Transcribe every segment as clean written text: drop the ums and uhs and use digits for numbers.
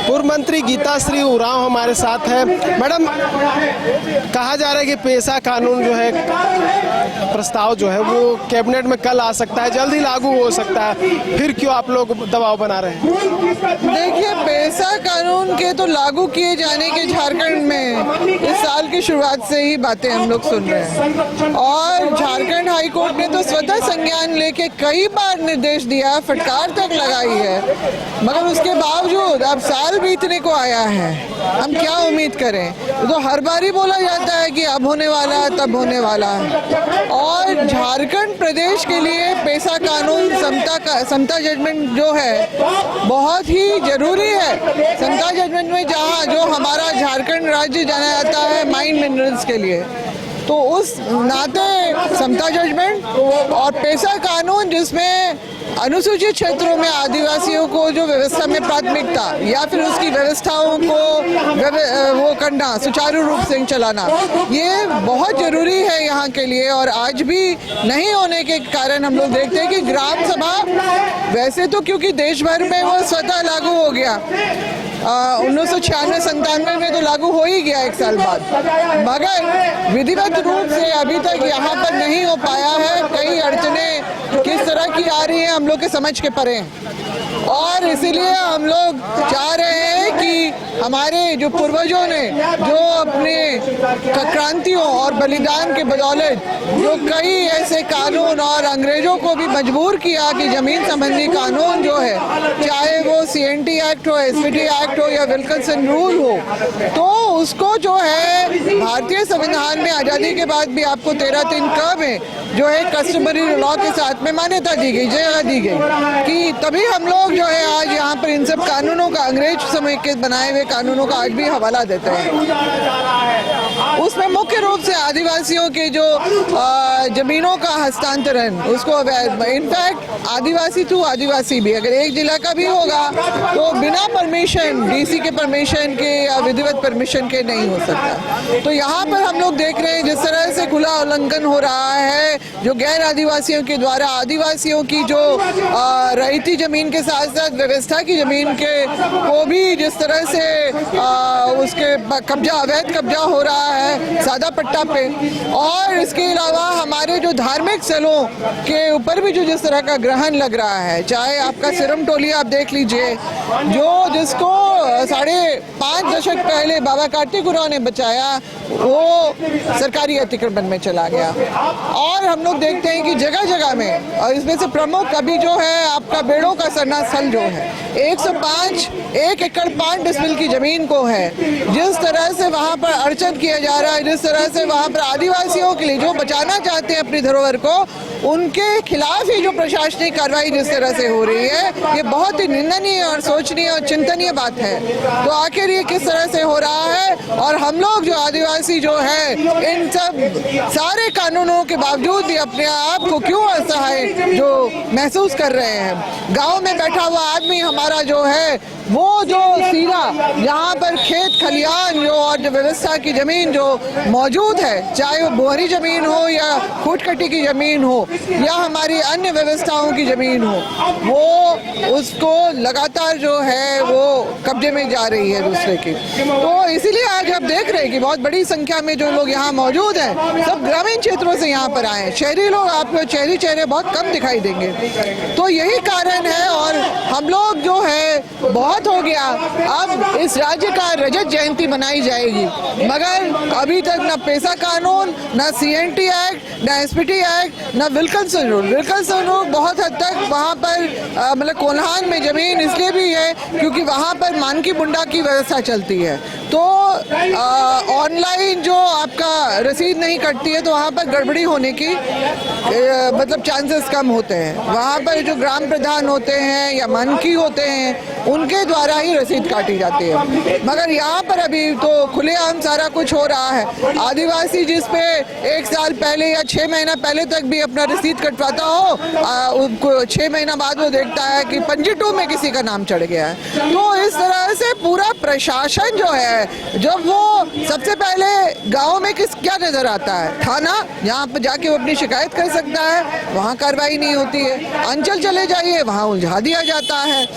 पूर्व मंत्री गीताश्री उरांव हमारे साथ है। मैडम, कहा जा रहा है कि पेशा कानून जो है प्रस्ताव जो है वो कैबिनेट में कल आ सकता है, जल्द ही लागू हो सकता है, फिर क्यों आप लोग दबाव बना रहे हैं? देखिए, पेशा कानून के तो लागू किए जाने के झारखंड में इस साल की शुरुआत से ही बातें हम लोग सुन रहे हैं और झारखंड हाई कोर्ट ने तो स्वतः संज्ञान लेके कई बार निर्देश दिया, फटकार तक लगाई है, मगर उसके बावजूद अब साल बीतने को आया है, हम क्या उम्मीद करें? तो हर बार ही बोला जाता है कि अब होने वाला है, तब होने वाला है। और झारखंड प्रदेश के लिए पेशा कानून समता जजमेंट जो है बहुत ही जरूरी है। समता जजमेंट में जहाँ जो हमारा झारखंड राज्य जाना जाता है माइन मिनरल्स के लिए, तो उस नाते समता जजमेंट और पेशा कानून जिसमें अनुसूचित क्षेत्रों में आदिवासियों को जो व्यवस्था में प्राथमिकता या फिर उसकी व्यवस्थाओं को वो करना, सुचारू रूप से चलाना, ये बहुत जरूरी है यहाँ के लिए। और आज भी नहीं होने के कारण हम लोग देखते हैं कि ग्राम सभा वैसे तो क्योंकि देश भर में वो स्वतः लागू हो गया, 1996-97 में तो लागू हो ही गया एक साल बाद, मगर विधिवत रूप से अभी तक यहाँ पर नहीं हो पाया है। कई अड़चनें किस तरह की आ रही हैं हम लोग के समझ के परे हैं और इसीलिए हम लोग चाह रहे हैं कि हमारे जो पूर्वजों ने जो अपने क्रांतियों और बलिदान के बदौलत जो कई ऐसे कानून और अंग्रेजों को भी मजबूर किया कि जमीन संबंधी कानून जो है, चाहे वो CNT एक्ट हो, SPT एक्ट हो या विल्किंसन रूल हो, तो उसको जो है भारतीय संविधान में आज़ादी के बाद भी आपको 13(3) में जो है कस्टमरी लॉ के साथ में मान्यता दी गई, जगह दी गई कि तभी हम लोग जो है आज यहाँ पर इन सब कानूनों का, अंग्रेज समय के बनाए हुए कानूनों का आज भी हवाला देते हैं। उसमें मुख्य रूप से आदिवासियों के जो जमीनों का हस्तांतरण, उसको इनफैक्ट आदिवासी टू आदिवासी भी अगर एक जिला का भी होगा तो बिना परमिशन, DC के परमिशन के या विधिवत परमिशन के नहीं हो सकता। तो यहाँ पर हम लोग देख रहे हैं जिस तरह से खुला उल्लंघन हो रहा है, जो गैर आदिवासियों के द्वारा आदिवासियों की जो रईती जमीन के साथ साथ व्यवस्था की जमीन के को भी जिस तरह से उसके कब्जा, अवैध कब्जा हो रहा है सादा पट्टा पे, और इसके अलावा हमारे जो धार्मिक स्थलों के ऊपर भी जो जिस तरह का ग्रहण लग रहा है, चाहे आपका सिरम टोली आप देख लीजिए, जो जिसको 5.5 दशक पहले बाबा कार्तिक उरांव ने बचाया, वो सरकारी अतिक्रमण में चला गया। और हम लोग देखते हैं कि जगह जगह में, और इसमें से प्रमुख अभी जो है आपका बेड़ों का सरना स्थल जो है 1 एकड़ 5 डिसमिल की जमीन को है, जिस तरह से वहाँ पर अर्चन किया जा रहा है, जिस तरह से वहाँ पर आदिवासियों के लिए जो बचाना चाहते हैं अपनी धरोहर को, उनके खिलाफ ही जो प्रशासनिक कार्रवाई जिस तरह से हो रही है, ये बहुत ही निंदनीय और सोचनीय और चिंतनीय बात है। तो आखिर ये किस तरह से हो रहा है, और हम लोग जो आदिवासी जो है इन सब सारे कानूनों के बावजूद भी अपने आप को क्यों असहाय जो महसूस कर रहे हैं। गांव में बैठा हुआ आदमी हमारा जो है वो जो सीधा यहाँ पर खेत खलियान जो और जो व्यवस्था की जमीन जो मौजूद है, चाहे वो बोहरी जमीन हो या खूटकटी की जमीन हो या हमारी अन्य व्यवस्थाओं की जमीन हो, वो उसको लगातार जो है वो कब्जे में जा रही है दूसरे की। तो इसीलिए आज आप देख रहे हैं कि बहुत बड़ी संख्या में जो लोग यहाँ मौजूद हैं सब ग्रामीण क्षेत्रों से यहाँ पर आए हैं। शहरी लोग आपको शहरी चेहरे बहुत कम दिखाई देंगे, तो यही कारण है। और हम लोग जो है बहुत हो गया, अब इस राज्य का रजत जयंती मनाई जाएगी, मगर अभी तक न पेशा कानून, न CNT एक्ट, न SPT एक्ट, न विल्किंसन रूल। विल्किंसन रूल बहुत हद तक वहाँ पर मतलब कोल्हान में जमीन इसलिए भी है क्योंकि वहाँ पर मानकी मुंडा की व्यवस्था चलती है, तो ऑनलाइन जो आपका रसीद नहीं कटती है तो वहाँ पर गड़बड़ी होने की मतलब चांसेस कम होते हैं। वहाँ पर जो ग्राम प्रधान होते हैं या मानकी होते हैं उनके द्वारा ही रसीद काटी जाती है, मगर यहाँ पर अभी तो खुलेआम सारा कुछ हो रहा है। आदिवासी जिस पे 1 साल पहले या 6 महीना पहले तक भी अपना रसीद कटवाता हो, उनको 6 महीना बाद वो देखता है कि 52 में किसी का नाम चढ़ गया है। तो इस तरह से पूरा प्रशासन जो है, जब वो सबसे पहले गांव में क्या नजर आता है? थाना, यहाँ पर जाके वो अपनी शिकायत कर सकता है, वहाँ कार्रवाई नहीं होती है। अंचल चले जाइए, वहाँ उलझा दिया जाता है।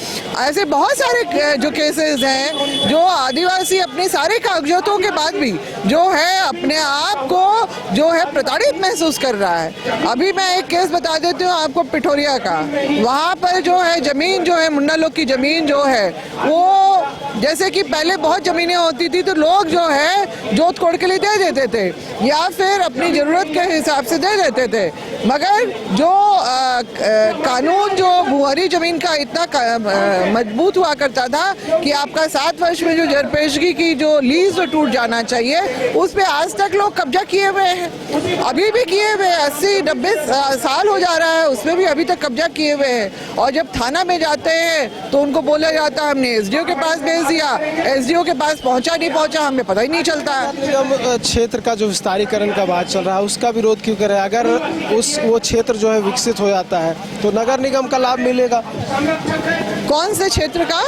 ऐसे बहुत सारे जो केसेस हैं जो आदिवासी अपने सारे कागजातों के बाद भी जो है अपने आप को जो है प्रताड़ित महसूस कर रहा है। अभी मैं एक केस बता देती हूँ आपको, पिठोरिया का। वहाँ पर जो है जमीन जो है, मुन्ना लोग की जमीन जो है, वो जैसे कि पहले बहुत जमीनें होती थी तो लोग जो है जोत कोड़ के लिए दे देते थे या फिर अपनी जरूरत के हिसाब से दे देते थे, मगर जो कानून जो भूहरी जमीन का इतना मजबूत हुआ करता था कि आपका 7 वर्ष में जो जरपेशगी की जो लीज जो टूट जाना चाहिए, उस पे आज तक लोग कब्जा किए हुए हैं, अभी भी किए हुए 80-90 साल हो जा रहा है, उसमें भी अभी तक कब्जा किए हुए हैं। और जब थाना में जाते हैं तो उनको बोला जाता है हमने एसडीओ के पास भेज दिया, एसडीओ के पास पहुंचा नहीं पहुंचा हमें पता ही नहीं चलता है। जब क्षेत्र का जो विस्तारीकरण का बात चल रहा है उसका विरोध क्यों करें? अगर वो क्षेत्र जो है विकसित हो जाता है तो नगर निगम का लाभ मिलेगा। कौन से क्षेत्र का?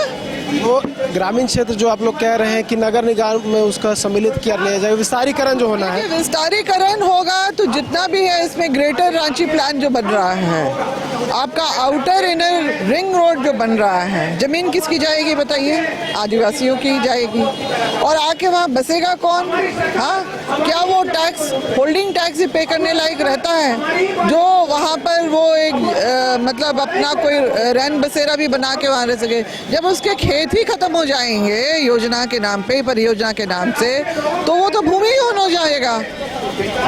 वो ग्रामीण क्षेत्र जो आप लोग कह रहे हैं कि नगर निगम में उसका सम्मिलित किया लिया जाए, विस्तारीकरण जो होना है। विस्तारीकरण होगा तो जितना भी है इसमें ग्रेटर रांची प्लान जो बन रहा है, आपका आउटर इनर रिंग रोड जो बन रहा है, जमीन किसकी जाएगी बताइए? आदिवासियों की जाएगी। और आके वहाँ बसेगा कौन? हाँ, क्या वो टैक्स, होल्डिंग टैक्स ही पे करने लायक रहता है जो वहाँ पर वो एक मतलब अपना कोई रैन बसेरा भी बना के वहाँ रह सके? जब उसके खेत ही खत्म हो जाएंगे योजना के नाम पे, परियोजना के नाम से, तो वो तो भूमिहीन हो जाएगा।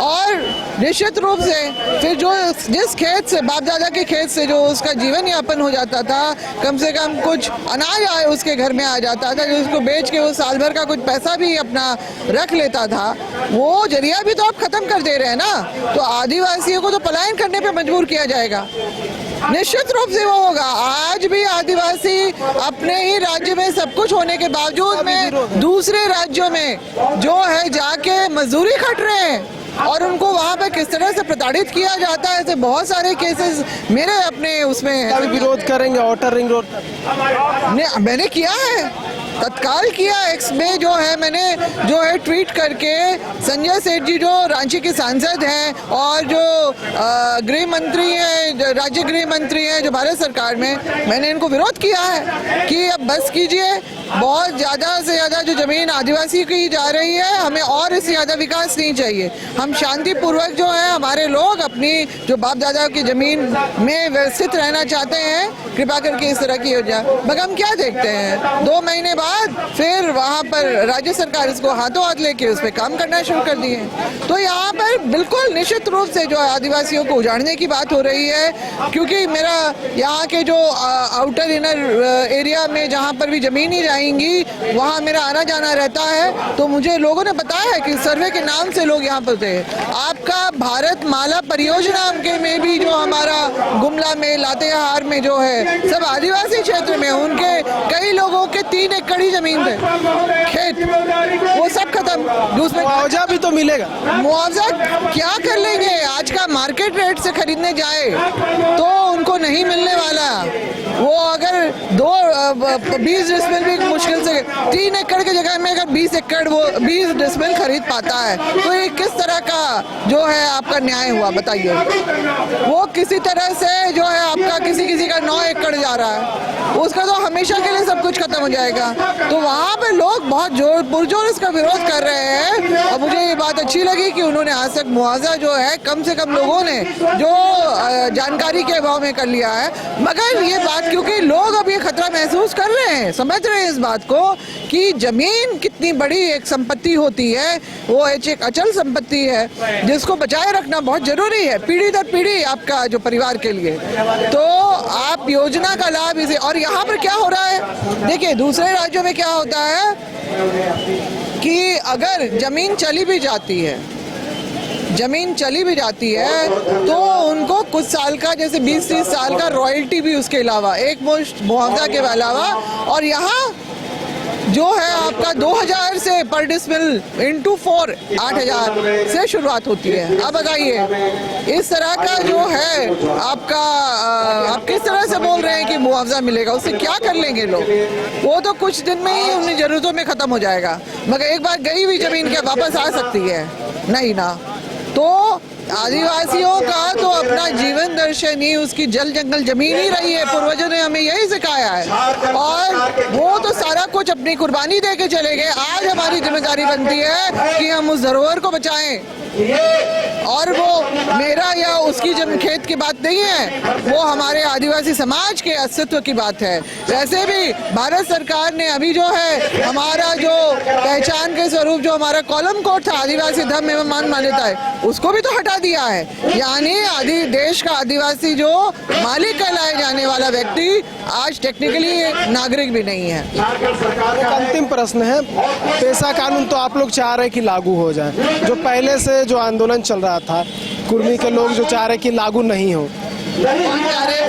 और निश्चित रूप से फिर जो जिस खेत से, बाप दादा के खेत से जो उसका जीवन यापन हो जाता था, कम से कम कुछ अनाज आए उसके घर में आ जाता था, जो उसको बेच के वो साल भर का कुछ पैसा भी अपना रख लेता था, वो जरिया भी तो आप खत्म कर दे रहे हैं ना। तो आदिवासियों को तो पलायन करने पे मजबूर किया जाएगा, निश्चित रूप से वो होगा। आज भी आदिवासी अपने ही राज्य में सब कुछ होने के बावजूद में दूसरे राज्यों में जो है जाके मजदूरी खट रहे हैं और उनको वहाँ पे किस तरह से प्रताड़ित किया जाता है। ऐसे बहुत सारे केसेस मेरे अपने उसमें विरोध करेंगे आउटर रिंग रोड। मैंने किया है, तत्काल किया। एक्स में जो है मैंने जो है ट्वीट करके संजय सेठ जी जो रांची के सांसद हैं और जो गृह मंत्री हैं, राज्य गृह मंत्री हैं जो भारत सरकार में, मैंने इनको विरोध किया है कि अब बस कीजिए, बहुत ज़्यादा से ज़्यादा जो ज़मीन आदिवासी की जा रही है, हमें और इससे ज़्यादा विकास नहीं चाहिए। हम शांतिपूर्वक जो है हमारे लोग अपनी जो बाप दादा की ज़मीन में व्यवस्थित रहना चाहते हैं, कृपा करके इस तरह की योजना। मगर हम क्या देखते हैं, 2 महीने बाद फिर वहाँ पर राज्य सरकार इसको हाथों हाथ लेके उस पर काम करना शुरू कर दिए। तो यहाँ पर बिल्कुल निश्चित रूप से जो आदिवासियों को उजाड़ने की बात हो रही है, क्योंकि मेरा यहाँ के जो आउटर इनर एरिया में जहाँ पर भी ज़मीन ही जाएंगी वहाँ मेरा आना जाना रहता है। तो मुझे लोगों ने बताया है कि सर्वे के नाम से लोग यहाँ पर थे। आपका भारत माला परियोजना के में भी जो हमारा गुमला में, लातेहार में जो है सब आदिवासी क्षेत्र में, उनके कई लोगों के 3 एकड़ ही जमीन थे, खेत, वो सब खत्म। उसमें मुआवजा भी तो मिलेगा। मुआवजा क्या कर लेंगे? आज का मार्केट रेट से खरीदने जाए तो उनको नहीं मिलने वाला। वो अगर 20 डिसमिल भी मुश्किल से, 3 एकड़ की जगह में अगर 20 एकड़ वो 20 डिसमिल खरीद पाता है तो ये किस तरह का जो है आपका न्याय हुआ बताइए? वो किसी तरह से जो है आपका किसी का 9 एकड़ जा रहा है, उसका तो हमेशा के लिए सब कुछ खत्म हो जाएगा। तो वहाँ पे लोग बहुत पुरजोर इसका विरोध कर रहे हैं और मुझे ये बात अच्छी लगी कि उन्होंने आज तक मुआवजा जो है कम से कम लोगों ने जो जानकारी के अभाव में कर लिया है। मगर ये बात, क्योंकि लोग अब ये खतरा महसूस कर रहे हैं, समझ रहे हैं इस बात को कि जमीन कितनी बड़ी एक संपत्ति होती है, वो एक अचल संपत्ति है जिसको बचाए रखना बहुत जरूरी है पीढ़ी दर पीढ़ी आपका जो परिवार के लिए। तो आप योजना का लाभ इसे, और यहाँ पर क्या हो रहा है देखिए, दूसरे राज्यों में क्या होता है कि अगर जमीन चली भी जाती है तो उनको कुछ साल का, जैसे 20-30 साल का रॉयल्टी भी उसके अलावा, एक मुश्त मुआवजा के अलावा। और यहाँ जो है आपका 2000 से पर डिसमिल इंटू 4 8000 से शुरुआत होती है। अब बताइए इस तरह का जो है आपका आप किस तरह से बोल रहे हैं कि मुआवजा मिलेगा, उससे क्या कर लेंगे लोग? वो तो कुछ दिन में ही उन्हीं जरूरतों में खत्म हो जाएगा, मगर एक बार गई हुई जमीन क्या वापस आ सकती है? नहीं ना। तो आदिवासियों का तो अपना जीवन दर्शन ही उसकी जल जंगल जमीन ही रही है, पूर्वजों ने हमें यही सिखाया है, और वो तो सारा कुछ अपनी कुर्बानी दे के चले गए। आज हमारी जिम्मेदारी बनती है कि हम उस धरोहर को बचाएं, और वो मेरा या उसकी जब खेत की बात नहीं है, वो हमारे आदिवासी समाज के अस्तित्व की बात है। वैसे भी भारत सरकार ने अभी जो है हमारा जो पहचान के स्वरूप जो हमारा कॉलम कोड था आदिवासी धर्म एवं मान मान्यता है, उसको भी तो हटा दिया है। यानी देश का आदिवासी जो मालिक कहलाए जाने वाला व्यक्ति आज टेक्निकली नागरिक भी नहीं है। एक अंतिम प्रश्न है, पेशा कानून तो आप लोग चाह रहे हैं कि लागू हो जाए, जो पहले से जो आंदोलन चल रहा था, कुर्मी के लोग जो चाह रहे कि लागू नहीं हो,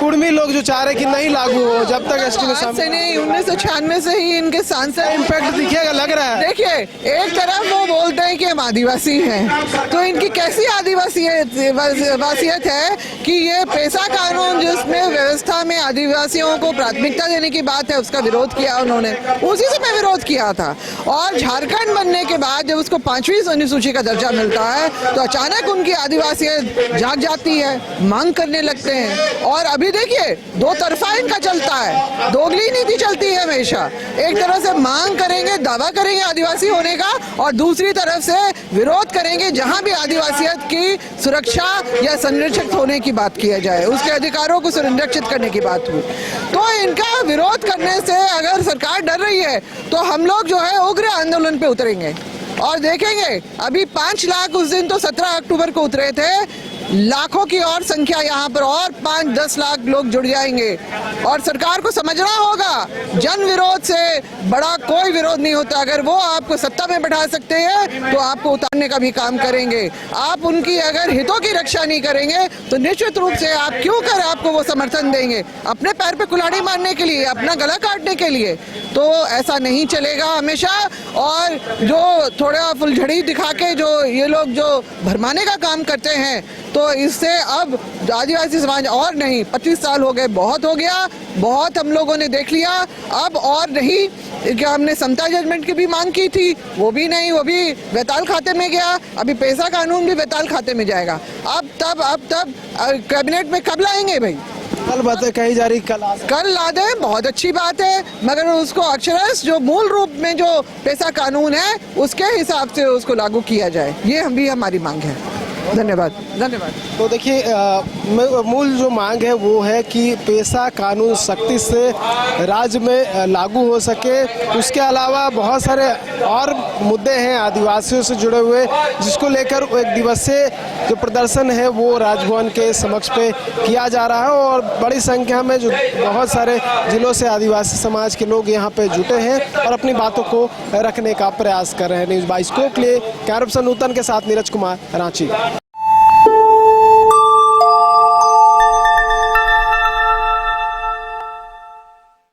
कुर्मी लोग जो चाह रहे कि नहीं लागू हो, जब तक एसटी में से नहीं 1996 से ही इनके सांसद इम्पैक्ट दिखेगा लग रहा है। देखिए एक तरफ वो बोलते हैं कि हम आदिवासी हैं, तो इनकी कैसी आदिवासियत है कि ये पेशा कानून जिसमें व्यवस्था में आदिवासियों को प्राथमिकता देने की बात है उसका विरोध किया उन्होंने, उसी से मैं विरोध किया था। और झारखंड बनने के बाद जब उसको 5वीं अनुसूची का दर्जा मिलता है तो अचानक उनकी आदिवासियत जाग जाती है, मांग करने लगते हैं। और अभी देखिए दो तरफा इनका चलता है, दोगली नीति चलती है हमेशा। एक तरफ से मांग करेंगे, दावा करेंगे आदिवासी होने का, और दूसरी तरफ से विरोध करेंगे जहां भी आदिवासियत की सुरक्षा या संरक्षित होने की बात किया जाए, उसके अधिकारों को संरक्षित करने की बात हुई। तो इनका विरोध करने से अगर सरकार डर रही है तो हम लोग जो है उग्र आंदोलन पे उतरेंगे और देखेंगे। अभी 5 लाख उस दिन तो 17 अक्टूबर को उतरे थे, लाखों की और संख्या यहाँ पर और 5-10 लाख लोग जुड़ जाएंगे। और सरकार को समझना होगा जन विरोध से बड़ा कोई विरोध नहीं होता। अगर वो आपको सत्ता में बैठा सकते हैं तो आपको उतारने का भी काम करेंगे। आप उनकी अगर हितों की रक्षा नहीं करेंगे तो निश्चित रूप से आप क्यों कर आपको वो समर्थन देंगे? अपने पैर पे कुल्हाड़ी मारने के लिए, अपना गला काटने के लिए? तो ऐसा नहीं चलेगा हमेशा। और जो थोड़ा फुलझड़ी दिखा के जो ये लोग जो भरमाने का काम करते हैं, तो इससे अब आदिवासी समाज और नहीं, 25 साल हो गए, बहुत हो गया, बहुत हम लोगों ने देख लिया, अब और नहीं। क्या हमने समता जजमेंट की भी मांग की थी, वो भी नहीं, वो भी बेताल खाते में गया। अभी पेशा कानून भी बेताल खाते में जाएगा। अब तब कैबिनेट में कब लाएंगे भाई? कल बातें कही जा रही, कल ला दें, बहुत अच्छी बात है, मगर उसको अक्षरश जो मूल रूप में जो पेशा कानून है उसके हिसाब से उसको लागू किया जाए, ये हम भी हमारी मांग है। धन्यवाद। तो देखिए मूल जो मांग है वो है कि पेशा कानून सख्ती से राज्य में लागू हो सके। उसके अलावा बहुत सारे और मुद्दे हैं आदिवासियों से जुड़े हुए, जिसको लेकर एक दिवसीय जो प्रदर्शन है वो राजभवन के समक्ष पे किया जा रहा है, और बड़ी संख्या में जो बहुत सारे जिलों से आदिवासी समाज के लोग यहाँ पे जुटे हैं और अपनी बातों को रखने का प्रयास कर रहे हैं। न्यूज़ 22 के लिए कैमरा पर्सन नूतन के साथ नीरज कुमार, रांची।